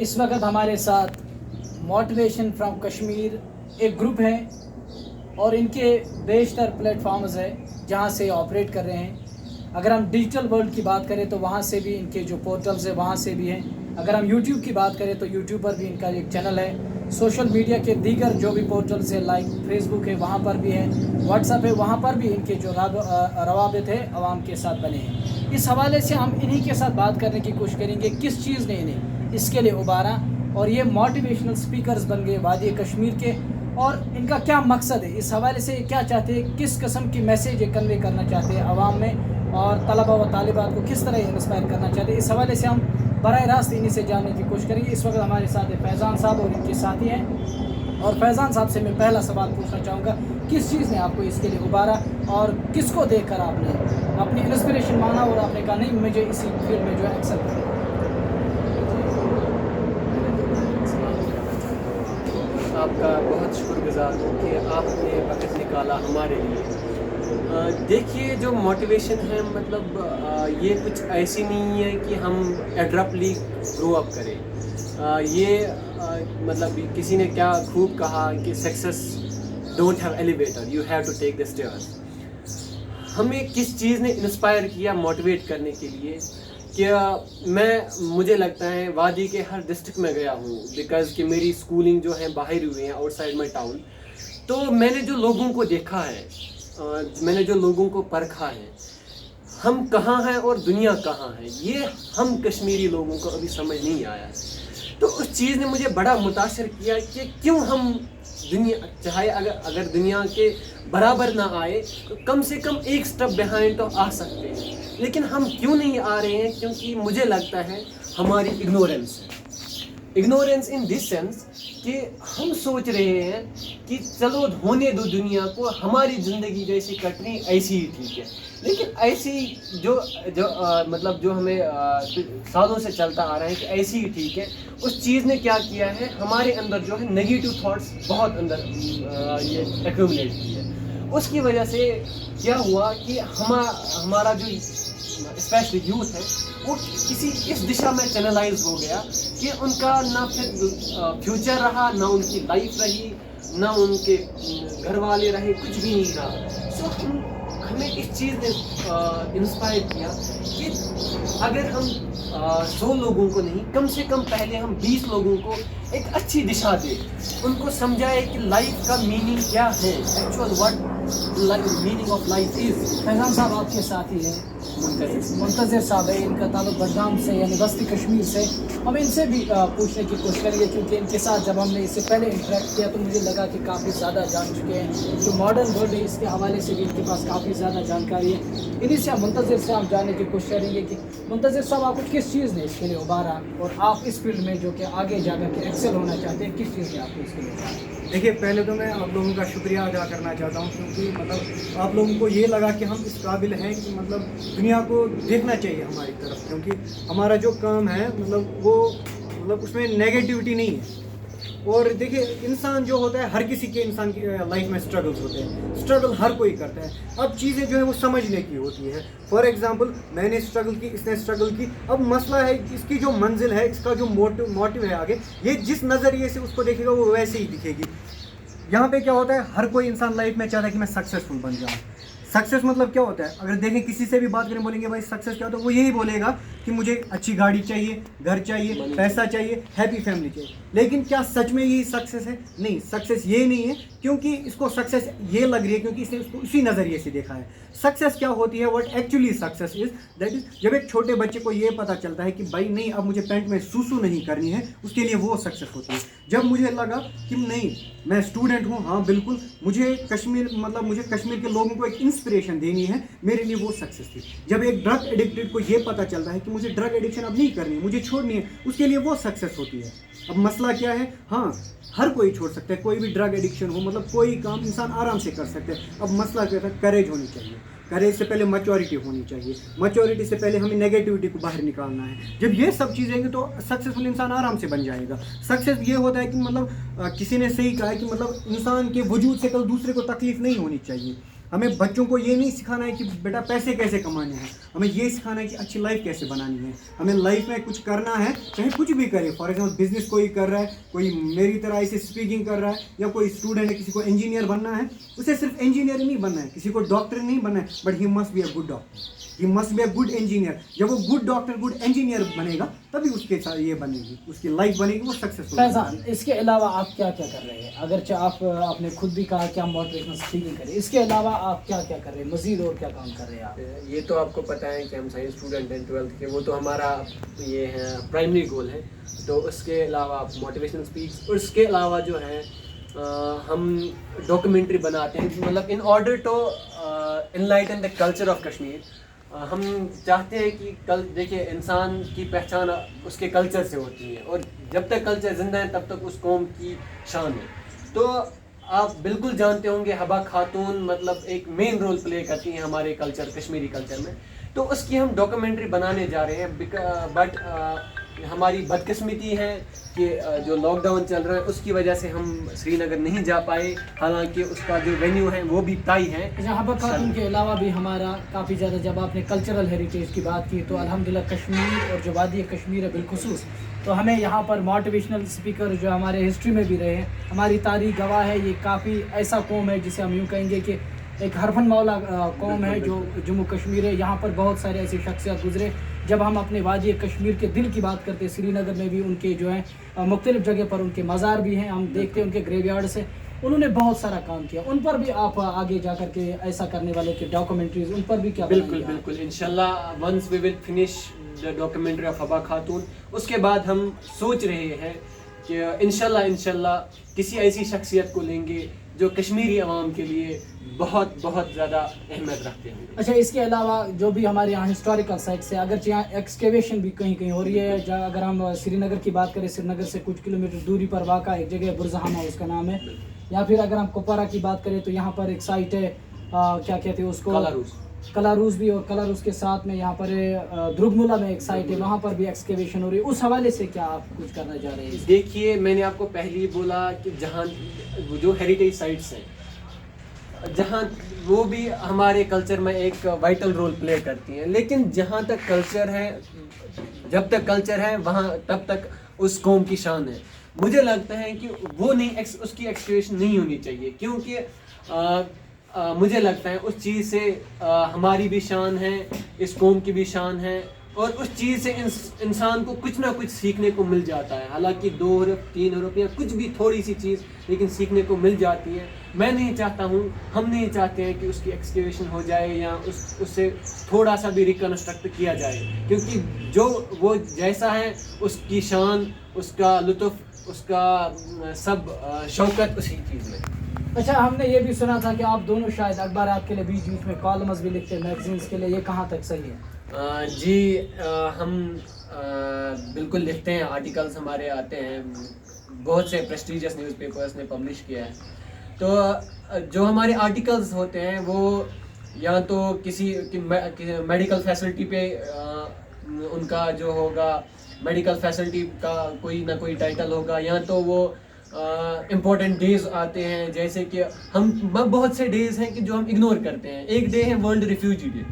इस वक्त हमारे साथ मोटिवेशन फ्रॉम कश्मीर एक ग्रुप है और इनके बेशतर प्लेटफॉर्म्स है जहां से ऑपरेट कर रहे हैं। अगर हम डिजिटल वर्ल्ड की बात करें तो वहां से भी इनके जो पोर्टल्स है वहां से भी हैं। अगर हम यूट्यूब की बात करें तो यूट्यूब पर भी इनका एक चैनल है। सोशल मीडिया के दीगर जो भी पोर्टल्स है लाइक फेसबुक है वहाँ पर भी है, व्हाट्सएप है, वहाँ पर भी इनके जो रवाबित है आवाम के साथ बने हैं। इस हवाले से हम इन्हीं के साथ बात करने की कोशिश करेंगे किस चीज़ ने इन्हें इसके लिए उबारा और ये मोटिवेशनल स्पीकर्स बन गए वादी कश्मीर के, और इनका क्या मकसद है, इस हवाले से क्या चाहते हैं, किस किस्म की मैसेज ये कन्वे करना चाहते हैं आवाम में और तलबा व तालिबात को किस तरह इंस्पायर करना चाहते हैं। इस हवाले से हम बराह रास्त इन्हीं से जानने की कोशिश करेंगे। इस वक्त हमारे साथ है फैज़ान साहब और इनके साथी हैं। और फैज़ान साहब से मैं पहला सवाल पूछना चाहूँगा, किस चीज़ ने आपको इसके लिए उबारा और किसको देखकर आपने अपनी इंस्पिरेशन माना और आपने कहा नहीं मुझे इसी फील्ड में जो है एक्सेल करना है? आपका बहुत शुक्रगुजार हूँ कि आपने वक्त निकाला हमारे लिए। देखिए, जो मोटिवेशन है मतलब ये कुछ ऐसी नहीं है कि हम एड्रप्टली ग्रो अप करें। मतलब किसी ने क्या खूब कहा कि success don't have elevator, you have to take the stairs. हमें किस चीज़ ने इंस्पायर किया मोटिवेट करने के लिए? मुझे लगता है वादी के हर डिस्ट्रिक्ट में गया हूँ बिकॉज़ कि मेरी स्कूलिंग जो है बाहर हुई है आउटसाइड माई टाउन। तो मैंने जो लोगों को देखा है, मैंने जो लोगों को परखा है, हम कहाँ हैं और दुनिया कहाँ है, ये हम कश्मीरी लोगों को अभी समझ नहीं आया है। तो उस चीज़ ने मुझे बड़ा मुतासर किया कि क्यों हम दुनिया, चाहे अगर दुनिया के बराबर ना आए तो कम से कम एक स्टेप बिहाइंड तो आ सकते हैं, लेकिन हम क्यों नहीं आ रहे हैं? क्योंकि मुझे लगता है हमारी इग्नोरेंस है। इग्नोरेंस इन दिस सेंस कि हम सोच रहे हैं कि चलो होने दो दुनिया को, हमारी ज़िंदगी जैसी कटनी ऐसी ही ठीक है। लेकिन ऐसी मतलब जो हमें सालों से चलता आ रहा है कि ऐसी ही ठीक है, उस चीज़ ने क्या किया है, हमारे अंदर जो है नेगेटिव थॉट्स बहुत अंदर ये एक्यूमुलेट की है। उसकी वजह से क्या हुआ कि हमारा जो स्पेशली यूथ है वो किसी इस दिशा में चैनलाइज हो गया कि उनका ना फिर फ्यूचर रहा, ना उनकी लाइफ रही, ना उनके घर वाले रहे, कुछ भी नहीं रहा। सो हमें इस चीज़ ने इंस्पायर किया कि अगर हम 100 लोगों को नहीं, कम से कम पहले हम 20 लोगों को एक अच्छी दिशा दें, उनको समझाए कि लाइफ का मीनिंग क्या है, actual what meaning of life is. Faizan साहब आपके साथ ही हैं, मुंतज़िर साहब है, इनका ताल्लुक बडगाम से यानी बस्ती कश्मीर से। हम इनसे भी पूछने की कोशिश करेंगे क्योंकि इनके साथ जब हमने इससे पहले इंटरेक्ट किया तो मुझे लगा कि काफ़ी ज़्यादा जान चुके हैं। जो मॉडर्न वर्ल्ड है इसके हवाले से भी इनके पास काफ़ी ज़्यादा जानकारी है। इन्हीं से हम मुंतज़िर से हम जानने की कोशिश करेंगे कि मुंतज़िर साहब आपको किस चीज़ ने इसके लिए उबारा और आप इस फील्ड में जो कि आगे जाकर के एक्सेल होना चाहते हैं, किस चीज़ ने आपको इसके लिए उबारा? देखिए, पहले तो मैं आप लोगों का शुक्रिया अदा करना चाहता हूँ क्योंकि मतलब आप लोगों को ये लगा कि हम इस काबिल हैं कि मतलब दुनिया को देखना चाहिए हमारी तरफ, क्योंकि हमारा जो काम है मतलब वो मतलब उसमें नेगेटिविटी नहीं है। और देखिए, इंसान जो होता है, हर किसी के इंसान की लाइफ में स्ट्रगल्स होते हैं, स्ट्रगल हर कोई करता है। अब चीज़ें जो है वो समझने की होती है। फॉर एग्जांपल मैंने स्ट्रगल की, इसने स्ट्रगल की, अब मसला है इसकी जो मंजिल है, इसका जो मोटिव है आगे, ये जिस नज़रिए से उसको देखेगा वो वैसे ही दिखेगी। यहाँ पे क्या होता है, हर कोई इंसान लाइफ में चाहता है कि मैं सक्सेसफुल बन जाऊँ। सक्सेस मतलब क्या होता है? अगर देखें किसी से भी बात करें, बोलेंगे भाई सक्सेस क्या होता है, वो यही बोलेगा कि मुझे अच्छी गाड़ी चाहिए, घर चाहिए, पैसा चाहिए, हैप्पी फैमिली चाहिए। लेकिन क्या सच में यही सक्सेस है? नहीं, सक्सेस ये नहीं है, क्योंकि इसको सक्सेस ये लग रही है क्योंकि इसने उसको उसी नज़रिए से देखा है। सक्सेस क्या होती है, what actually success is, that is जब एक छोटे बच्चे को ये पता चलता है कि भाई नहीं अब मुझे पैंट में सूसू नहीं करनी है, उसके लिए वो सक्सेस होती है। जब मुझे लगा कि नहीं मैं स्टूडेंट हूँ, हाँ बिल्कुल मुझे कश्मीर के लोगों को एक इंस्पिरेशन देनी है, मेरे लिए वो सक्सेस थी। जब एक ड्रग एडिक्टेड को ये पता चलता है कि मुझे ड्रग एडिक्शन अब नहीं करनी है, मुझे छोड़नी है, उसके लिए वो सक्सेस होती है। अब मसला क्या है, हाँ हर कोई छोड़ सकता है, कोई भी ड्रग एडिक्शन हो, मतलब कोई काम इंसान आराम से कर सकते हैं। अब मसला क्या है, करेज होनी चाहिए। करेज से पहले मैच्योरिटी होनी चाहिए, मैच्योरिटी से पहले हमें नेगेटिविटी को बाहर निकालना है। जब ये सब चीज़ें हैं तो सक्सेसफुल इंसान आराम से बन जाएगा। सक्सेस ये होता है कि मतलब किसी ने सही कहा है कि मतलब इंसान के वजूद से कल दूसरे को तकलीफ नहीं होनी चाहिए। हमें बच्चों को ये नहीं सिखाना है कि बेटा पैसे कैसे कमाने हैं, हमें ये सिखाना है कि अच्छी लाइफ कैसे बनानी है। हमें लाइफ में कुछ करना है, चाहे कुछ भी करे। फॉर एग्जाम्पल बिजनेस कोई कर रहा है, कोई मेरी तरह ऐसे स्पीकिंग कर रहा है, या कोई स्टूडेंट है, किसी को इंजीनियर बनना है, उसे सिर्फ इंजीनियर नहीं बनना है, किसी को डॉक्टर नहीं बनना है, but he must be a good doctor, he must be a good engineer. जब वो गुड डॉक्टर गुड इंजीनियर बनेगा तभी उसके साथ ये बनेगी, उसकी लाइफ बनेगी, वो सक्सेसफुल। फैजान, इसके अलावा आप क्या क्या कर रहे हैं? अगरचे आपने खुद भी कहा कि हम मोटिवेशनल स्पीकिंग करें, इसके अलावा आप क्या क्या कर रहे हैं, मजीद और क्या काम कर रहे हैं आप? ये तो आपको पता है कि हम साइंस स्टूडेंट हैं 12th के, वो तो हमारा ये है प्राइमरी गोल है। तो उसके अलावा आप मोटिवेशनल स्पीक्स, और इसके अलावा जो है हम डॉक्यूमेंट्री बनाते हैं, मतलब in order to enlighten the culture of Kashmir. हम चाहते हैं कि कल देखिए इंसान की पहचान उसके कल्चर से होती है, और जब तक कल्चर ज़िंदा है तब तक उस कौम की शान है। तो आप बिल्कुल जानते होंगे हबा खातून मतलब एक मेन रोल प्ले करती हैं हमारे कल्चर, कश्मीरी कल्चर में। तो उसकी हम डॉक्यूमेंट्री बनाने जा रहे हैं, बट हमारी बदकिस्मती है कि जो लॉकडाउन चल रहा है उसकी वजह से हम श्रीनगर नहीं जा पाए, हालांकि उसका जो वेन्यू है वो भी तय है। हबा खातून के अलावा भी हमारा काफ़ी ज़्यादा, जब आपने कल्चरल हेरिटेज की बात की तो अल्हम्दुलिल्लाह कश्मीर और जो वादी कश्मीर है बिलखुसूस, तो हमें यहाँ पर मोटिवेशनल स्पीकर जो हमारे हिस्ट्री में भी रहे हैं, हमारी तारीख गवाह है। ये काफ़ी ऐसा कौम है जिसे हम यूँ कहेंगे कि एक हरफन मौला कौम है जो जम्मू कश्मीर है। यहाँ पर बहुत सारे ऐसी शख्सियत गुजरे। जब हम अपने वादी कश्मीर के दिल की बात करते हैं, श्रीनगर में भी उनके जो है मुख्तलिफ जगह पर उनके मज़ार भी हैं, हम देखते हैं उनके ग्रेवयार्ड से। उन्होंने बहुत सारा काम किया, उन पर भी आप आगे जा कर के ऐसा करने वाले की डॉक्यूमेंटरीज, उन पर भी क्या? बिल्कुल बिल्कुल, इंशाल्लाह once we will finish the documentary of Habba Khatoon, उसके बाद हम सोच रहे हैं कि इंशाल्लाह किसी ऐसी शख्सियत को लेंगे जो कश्मीरी अवाम के लिए बहुत बहुत ज़्यादा अहमियत रखते हैं। अच्छा, इसके अलावा जो भी हमारे यहाँ हिस्टोरिकल साइट्स है, अगर यहाँ एक्सकेवेशन भी कहीं कहीं हो रही है, अगर हम श्रीनगर की बात करें, श्रीनगर से कुछ किलोमीटर दूरी पर वाक़ा एक जगह बुरज़हामा उसका नाम है, या फिर अगर हम कुपवारा की बात करें तो यहाँ पर एक साइट है, क्या कहते हैं उसको, कलारूस भी, और कलारूस के साथ में यहाँ पर द्रुगमुला में एक साइट है, वहाँ पर भी एक्सकेवेशन हो रही है। उस हवाले से क्या आप कुछ करना चाह रहे हैं? देखिए, मैंने आपको पहले ही बोला कि जहाँ जो हेरिटेज साइट्स हैं, जहाँ वो भी हमारे कल्चर में एक वाइटल रोल प्ले करती हैं, लेकिन जहाँ तक कल्चर है, जब तक कल्चर है वहाँ तब तक उस कौम की शान है। मुझे लगता है कि वो नहीं, उसकी एक्सक्यूशन नहीं होनी चाहिए, क्योंकि मुझे लगता है उस चीज़ से हमारी भी शान है, इस कौम की भी शान है, और उस चीज़ से इंसान को कुछ ना कुछ सीखने को मिल जाता है। हालांकि 2 हरफ 3 हरफ या कुछ भी थोड़ी सी चीज़, लेकिन सीखने को मिल जाती है। मैं नहीं चाहता हूँ, हम नहीं चाहते हैं कि उसकी एक्सकेवेशन हो जाए या उससे थोड़ा सा भी रिकन्स्ट्रक्ट किया जाए, क्योंकि जो वो जैसा है उसकी शान, उसका लुत्फ़, उसका सब शौकत उसी चीज़ में। अच्छा, हमने ये भी सुना था कि आप दोनों शायद अखबारात के लिए बीच बीच में कॉलम्स भी लिखते हैं, मैगजीन्स के लिए, ये कहाँ तक सही है? जी, हम बिल्कुल लिखते हैं, आर्टिकल्स हमारे आते हैं, बहुत से प्रेस्टीजियस न्यूज़पेपर्स ने पब्लिश किया है। तो जो हमारे आर्टिकल्स होते हैं वो या तो किसी मेडिकल फैसिलिटी पे उनका जो होगा, मेडिकल फैसिलिटी का कोई ना कोई टाइटल होगा, या तो वो इम्पोर्टेंट डेज़ आते हैं, जैसे कि हम बहुत से डेज़ हैं कि जो हम इग्नोर करते हैं। एक डे है वर्ल्ड रिफ्यूजी डे,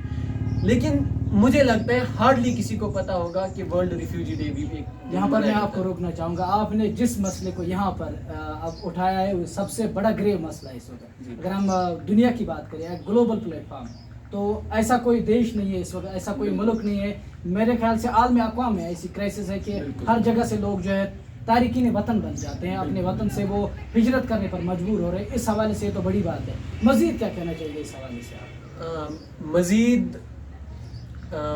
लेकिन मुझे लगता है हार्डली किसी को पता होगा कि वर्ल्ड रिफ्यूजी डे भी एक। यहाँ पर मैं आपको रोकना चाहूँगा, आपने जिस मसले को यहाँ पर अब उठाया है वो सबसे बड़ा ग्रेव मसला है इस वक्त। अगर हम दुनिया की बात करें, ग्लोबल प्लेटफॉर्म, तो ऐसा कोई देश नहीं है इस वक्त, ऐसा कोई मुल्क नहीं है, मेरे ख्याल से आलम अक़वाम में ऐसी क्राइसिस है कि हर जगह से लोग जो है तारिकीन वतन बन जाते हैं, अपने वतन से वो हिजरत करने पर मजबूर हो रहे हैं। इस हवाले से तो बड़ी बात है, मज़ीद क्या कहना चाहिए इस हवाले से आप? मज़ीद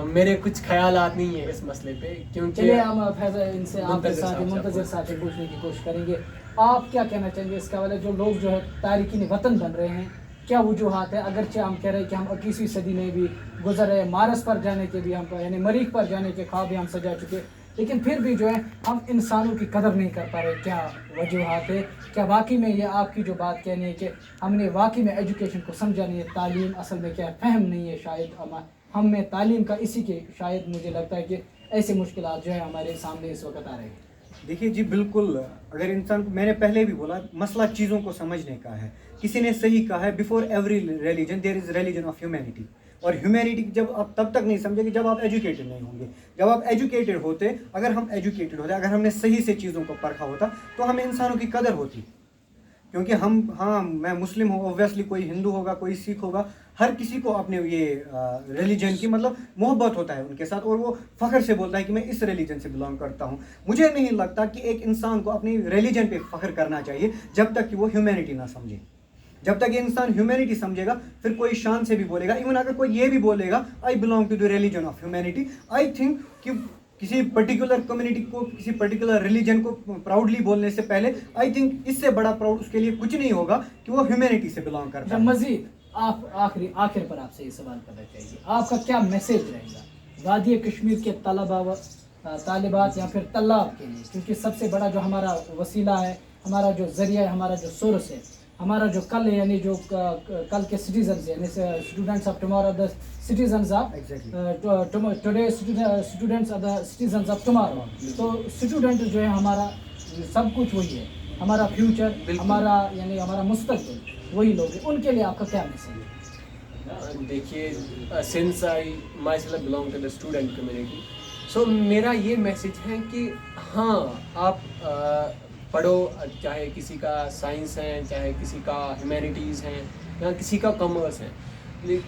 मेरे कुछ ख्यालात नहीं है इस मसले पे, क्योंकि चलिए हम फैज़ल इनसे आपके साथ मुंतज़िर साथ पूछने की कोशिश करेंगे, आप क्या कहना चाहेंगे इसका वाले जो लोग जो है तारिकीन वतन बन रहे हैं, क्या वजूहात है? अगरचे हम कह रहे हैं कि हम 21वीं सदी में भी गुजर रहे, मारस पर जाने के भी हम, यानी मरीख पर जाने के ख्वाब भी हम सजा चुके, लेकिन फिर भी जो है हम इंसानों की कदर नहीं कर पा रहे। क्या वजूहात है? क्या वाकई में ये आपकी जो बात कहनी है कि हमने वाकई में एजुकेशन को समझा नहीं है, तालीम असल में क्या फ़हम नहीं है, शायद हम में तालीम का इसी के शायद मुझे लगता है कि ऐसे मुश्किलात जो है हमारे सामने इस वक्त आ रहे हैं। देखिए जी बिल्कुल, अगर इंसान को, मैंने पहले भी बोला, मसला चीज़ों को समझने का है. किसी ने सही कहा है, before every religion there is religion of humanity. और ह्यूमैनिटी जब आप तब तक नहीं समझेंगे जब आप एजुकेटेड नहीं होंगे. जब आप एजुकेटेड होते, अगर हम एजुकेटेड होते, अगर हमने सही से चीज़ों को परखा होता, तो हमें इंसानों की कदर होती. क्योंकि हम, हाँ मैं मुस्लिम हूँ, ऑब्वियसली कोई हिंदू होगा, कोई सिख होगा, हर किसी को अपने ये रिलीजन की मतलब मोहब्बत होता है उनके साथ, और वो फ़ख्र से बोलता है कि मैं इस रिलीजन से बिलोंग करता हूँ. मुझे नहीं लगता कि एक इंसान को अपनी रिलीजन पे फ़ख्र करना चाहिए जब तक कि वो ह्यूमैनिटी ना समझे. जब तक ये इंसान ह्यूमैनिटी समझेगा, फिर कोई शान से भी बोलेगा. इवन अगर कोई ये भी बोलेगा I belong to the religion of humanity, I think कि किसी पर्टिकुलर कम्युनिटी को, किसी पर्टिकुलर रिलीजन को प्राउडली बोलने से पहले, आई थिंक इससे बड़ा प्राउड उसके लिए कुछ नहीं होगा कि वो ह्यूमैनिटी से बिलोंग करता है. मजीद आप आखिर पर आपसे ये सवाल करना चाहिए, आपका क्या मैसेज रहेगा वादी कश्मीर के तलबा व तालिबात या फिर तल्लाब के लिए, क्योंकि सबसे बड़ा जो हमारा वसीला है, हमारा जो जरिया है, हमारा जो सोर्स है, हमारा जो कल है, यानी जो कल के सिटीजन्स यानी students of tomorrow, the citizens of today, students of the citizens of tomorrow. तो स्टूडेंट जो है हमारा सब कुछ वही है, हमारा फ्यूचर, हमारा यानी हमारा मुस्तकबिल वही लोग हैं. उनके लिए आपका क्या मैसेज है? देखिए, since I myself belong to the student community, so मेरा ये मैसेज है कि हाँ आप पढ़ो, चाहे किसी का साइंस है, चाहे किसी का ह्यूमैनिटीज़ है, या किसी का कॉमर्स है,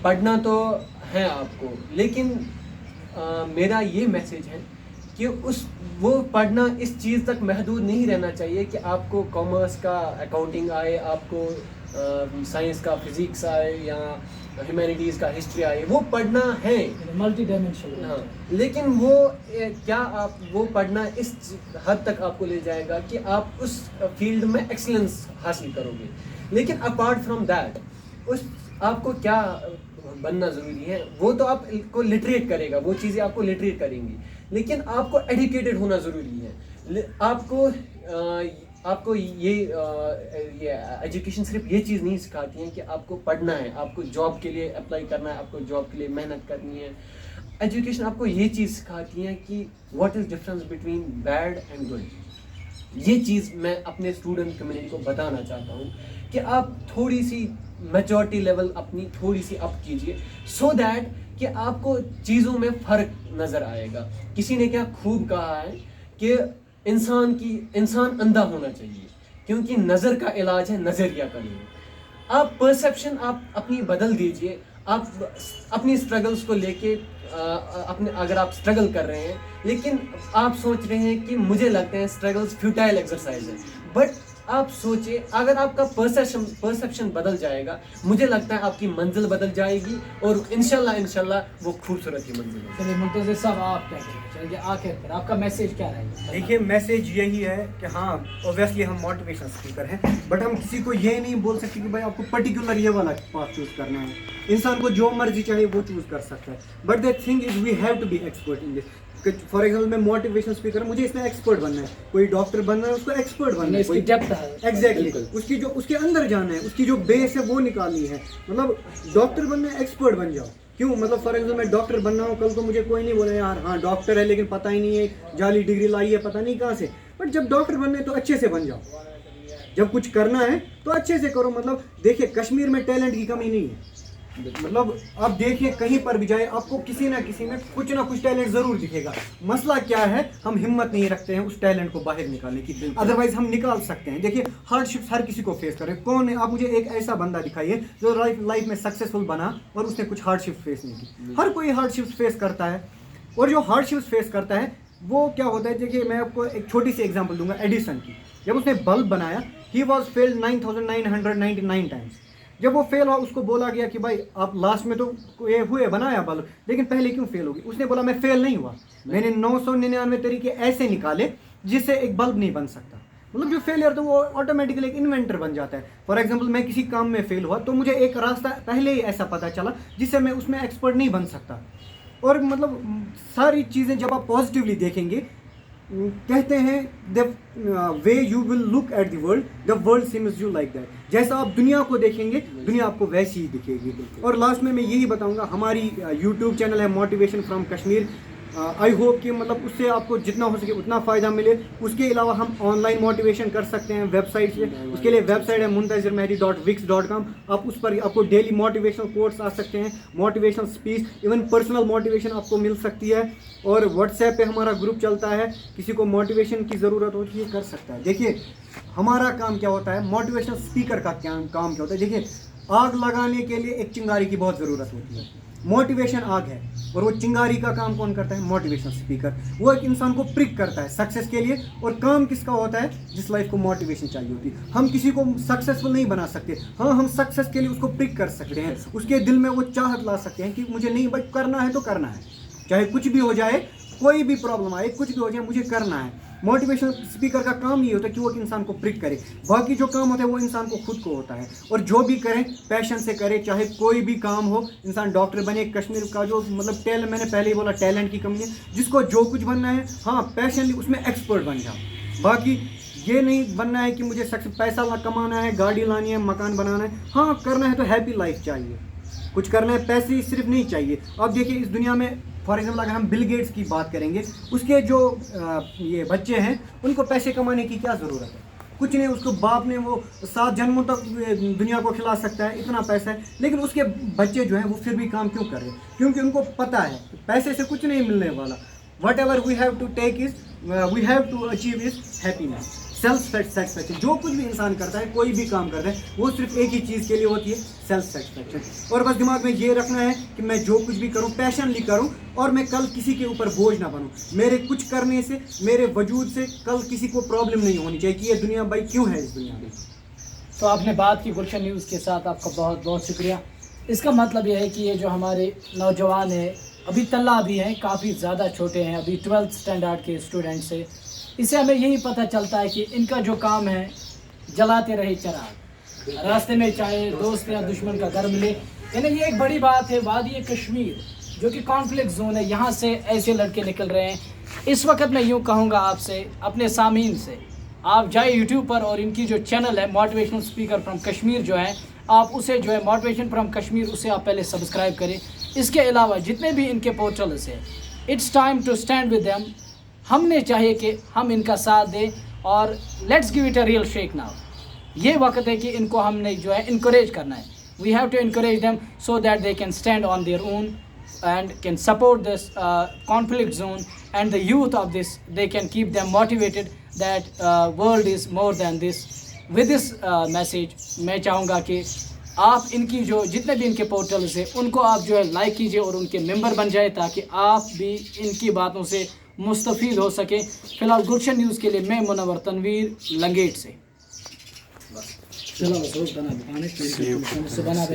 पढ़ना तो है आपको, लेकिन मेरा ये मैसेज है कि वो पढ़ना इस चीज़ तक महदूद नहीं रहना चाहिए कि आपको कॉमर्स का अकाउंटिंग आए, आपको साइंस का फिज़िक्स आए, या ह्यूमैनिटीज़ का हिस्ट्री आए. वो पढ़ना है, मल्टी डायमेंशनल. हाँ, लेकिन वो क्या आप वो पढ़ना इस हद तक आपको ले जाएगा कि आप उस फील्ड में एक्सीलेंस हासिल करोगे. लेकिन अपार्ट फ्रॉम दैट, उस आपको क्या बनना ज़रूरी है, वो तो आपको लिटरेट करेगा, वो चीज़ें आपको लिटरेट करेंगी, लेकिन आपको एजुकेटेड होना ज़रूरी है. आपको ये एजुकेशन सिर्फ ये चीज़ नहीं सिखाती है कि आपको पढ़ना है, आपको जॉब के लिए अप्लाई करना है, आपको जॉब के लिए मेहनत करनी है. एजुकेशन आपको ये चीज़ सिखाती है कि what is difference between bad and good. ये चीज़ मैं अपने स्टूडेंट कम्युनिटी को बताना चाहता हूँ कि आप थोड़ी सी मैच्योरिटी लेवल अपनी थोड़ी सी अप कीजिए, सो दैट कि आपको चीज़ों में फ़र्क नज़र आएगा. किसी ने क्या खूब कहा है कि इंसान अंधा होना चाहिए, क्योंकि नज़र का इलाज है नज़रिया का नहीं. आप परसेप्शन आप अपनी बदल दीजिए. आप अपनी स्ट्रगल्स को लेके अपने, अगर आप स्ट्रगल कर रहे हैं लेकिन आप सोच रहे हैं कि मुझे लगता है स्ट्रगल्स फ्यूटाइल एक्सरसाइज है, बट आप सोचिए, अगर आपका परसेप्शन बदल जाएगा, मुझे लगता है आपकी मंजिल बदल जाएगी, और इंशाल्लाह वो खूबसूरत ही मंजिल है. चलिए मुंतज़िर साहब, आप क्या कहेंगे? चलिए आखिर पर आपका मैसेज क्या रहेगा? देखिए, मैसेज यही है कि हाँ ऑब्वियसली हम मोटिवेशन स्पीकर हैं, बट हम किसी को ये नहीं बोल सकते कि भाई आपको पर्टिकुलर ये वाला पाथ चूज़ करना है. इंसान को जो मर्जी चाहे वो चूज़ कर सकता है, but the thing is we have to be expert in this. For example मैं मोटिवेशन स्पीकर, मुझे इसमें एक्सपर्ट बनना है. कोई डॉक्टर बनना है, उसको एक्सपर्ट बनना है, इसकी डेप्थ है. एग्जैक्टली, उसकी जो उसके अंदर जाना है, उसकी जो बेस है वो निकालनी है. मतलब डॉक्टर बनना है, एक्सपर्ट बन जाओ. क्यों? मतलब फॉर एग्जाम्पल मैं डॉक्टर बनना हूँ, कल को मुझे कोई नहीं बोले यार हाँ डॉक्टर है लेकिन पता ही नहीं है, जाली डिग्री लाई है पता नहीं कहाँ से. बट जब डॉक्टर बनना है तो अच्छे से बन जाओ. जब कुछ करना है तो अच्छे से करो. मतलब देखिए, कश्मीर में टैलेंट की कमी नहीं है. मतलब आप देखिए, कहीं पर भी जाए आपको किसी ना किसी में कुछ ना कुछ टैलेंट जरूर दिखेगा. मसला क्या है, हम हिम्मत नहीं रखते हैं उस टैलेंट को बाहर निकालने की. अदरवाइज हम निकाल सकते हैं. देखिए, हार्डशिप्स हर किसी को फेस कर रहे हैं. कौन है? आप मुझे एक ऐसा बंदा दिखाइए जो लाइफ में सक्सेसफुल बना और उसने कुछ हार्डशिप फेस नहीं की. हर कोई हार्डशिप्स फेस करता है, और जो हार्डशिप्स फेस करता है वो क्या होता है. देखिए, मैं आपको एक छोटी सी एग्जाम्पल दूंगा एडिसन की. जब उसने बल्ब बनाया, ही वॉज फेल्ड 9999 टाइम्स. जब वो फेल हुआ, उसको बोला गया कि भाई आप लास्ट में तो ये हुए बनाया बल्ब, लेकिन पहले क्यों फेल होगी? उसने बोला मैं फेल नहीं हुआ, मैंने 999 तरीके ऐसे निकाले जिससे एक बल्ब नहीं बन सकता. मतलब जो फेलियर तो वो ऑटोमेटिकली एक इन्वेंटर बन जाता है. फॉर एग्जांपल मैं किसी काम में फेल हुआ तो मुझे एक रास्ता पहले ही ऐसा पता चला जिससे मैं उसमें एक्सपर्ट नहीं बन सकता. और मतलब सारी चीज़ें जब आप पॉजिटिवली देखेंगे, कहते हैं the way you will look at the world seems you like that. जैसा आप दुनिया को देखेंगे, दुनिया आपको वैसी ही दिखेगी. और लास्ट में मैं यही बताऊंगा, हमारी यूट्यूब चैनल है motivation from Kashmir. I hope कि मतलब उससे आपको जितना हो सके उतना फ़ायदा मिले। उसके अलावा हम ऑनलाइन मोटिवेशन कर सकते हैं वेबसाइट से। उसके लिए वेबसाइट है muntazirmehdi.wix.com। आप उस पर आपको डेली मोटिवेशनल कोट्स आ सकते हैं, motivational speech, even personal motivation आपको मिल सकती है। और व्हाट्सएप पे हमारा ग्रुप चलता है, किसी को मोटिवेशन की ज़रूरत होती है कर सकता है। देखिए हमारा काम क्या होता है, मोटिवेशनल स्पीकर का काम क्या होता है। देखिए आग लगाने के लिए एक चिंगारी की बहुत ज़रूरत होती है, मोटिवेशन आग है, और वो चिंगारी का काम कौन करता है, मोटिवेशनल स्पीकर। वो एक इंसान को प्रिक करता है सक्सेस के लिए। और काम किसका होता है, जिस लाइफ को मोटिवेशन चाहिए होती है। हम किसी को सक्सेसफुल नहीं बना सकते, हाँ हम सक्सेस के लिए उसको प्रिक कर सकते हैं, उसके दिल में वो चाहत ला सकते हैं कि मुझे नहीं भाई करना है तो करना है, चाहे कुछ भी हो जाए, कोई भी प्रॉब्लम आए, कुछ भी हो जाए, मुझे करना है। मोटिवेशनल स्पीकर का काम ये होता है कि वो इंसान को प्रिक करे। बाकी जो काम होता है वो इंसान को खुद को होता है। और जो भी करें पैशन से करे, चाहे कोई भी काम हो। इंसान डॉक्टर बने, कश्मीर का जो मतलब टैलेंट, मैंने पहले ही बोला टैलेंट की कमी है। जिसको जो कुछ बनना है, हाँ पैशन उसमें एक्सपर्ट बन जाओ। बाकी ये नहीं बनना है कि मुझे पैसा कमाना है, गाड़ी लानी है, मकान बनाना है। हाँ करना है तो हैप्पी लाइफ चाहिए, कुछ करना है, पैसे सिर्फ नहीं चाहिए। अब देखिए इस दुनिया में फॉर एग्जाम्पल अगर हम बिल गेट्स की बात करेंगे, उसके जो ये बच्चे हैं उनको पैसे कमाने की क्या ज़रूरत है, कुछ नहीं। उसको बाप ने वो 7 जन्मों तक दुनिया को खिला सकता है, इतना पैसा है। लेकिन उसके बच्चे जो हैं वो फिर भी काम क्यों कर रहे हैं, क्योंकि उनको पता है पैसे से कुछ नहीं मिलने वाला। Whatever we have to take is we have to achieve is happiness, self satisfaction. जो कुछ भी इंसान करता है, कोई भी काम करता है, वो सिर्फ एक ही चीज़ के लिए होती है, सेल्फ सेटिस्फैक्शन। और बस दिमाग में ये रखना है कि मैं जो कुछ भी करूं पैशनली करूं, और मैं कल किसी के ऊपर बोझ ना बनूं। मेरे कुछ करने से, मेरे वजूद से कल किसी को प्रॉब्लम नहीं होनी चाहिए कि ये दुनिया भाई क्यों है इस दुनिया में। तो आपने बात की गुलशन न्यूज़ के साथ, आपका बहुत बहुत शुक्रिया। इसका मतलब यह है कि ये जो हमारे नौजवान हैं, अभी तल्ला भी हैं, काफ़ी ज़्यादा छोटे हैं, अभी 12th स्टैंडर्ड के स्टूडेंट्स हैं। इससे हमें यही पता चलता है कि इनका जो काम है, जलाते रहे चिराग, रास्ते में चाहे दोस्त या दुश्मन का घर मिले। यानी ये एक बड़ी बात है। वादी कश्मीर जो कि कॉन्फ्लिक्ट जोन है, यहाँ से ऐसे लड़के निकल रहे हैं। इस वक्त मैं यूँ कहूँगा आपसे, अपने सामीन से, आप जाए यूट्यूब पर और इनकी जो चैनल है मोटिवेशनल स्पीकर फ्रॉम कश्मीर जो है, आप उसे जो है मोटिवेशन फ्रॉम कश्मीर, उसे आप पहले सब्सक्राइब करें। इसके अलावा जितने भी इनके पोर्टल्स हैं, it's time to stand with them. हमने चाहिए कि हम इनका साथ दें और let's give it a real shake now. ये वक्त है कि इनको हमने जो है इनकरेज करना है। We have to encourage them so that they can stand on their own and can support this conflict zone and the youth of this. They can keep them motivated that world is more than this. With this message मैं चाहूँगा कि आप इनकी जो जितने भी इनके portals हैं उनको आप जो है लाइक कीजिए और उनके मेंबर बन जाए, ताकि आप भी इनकी बातों से मुस्तफ़ीद हो सकें। फ़िलहाल गुलशन न्यूज़ के लिए मैं मुनव्वर तनवीर लंगेट से। चलो बना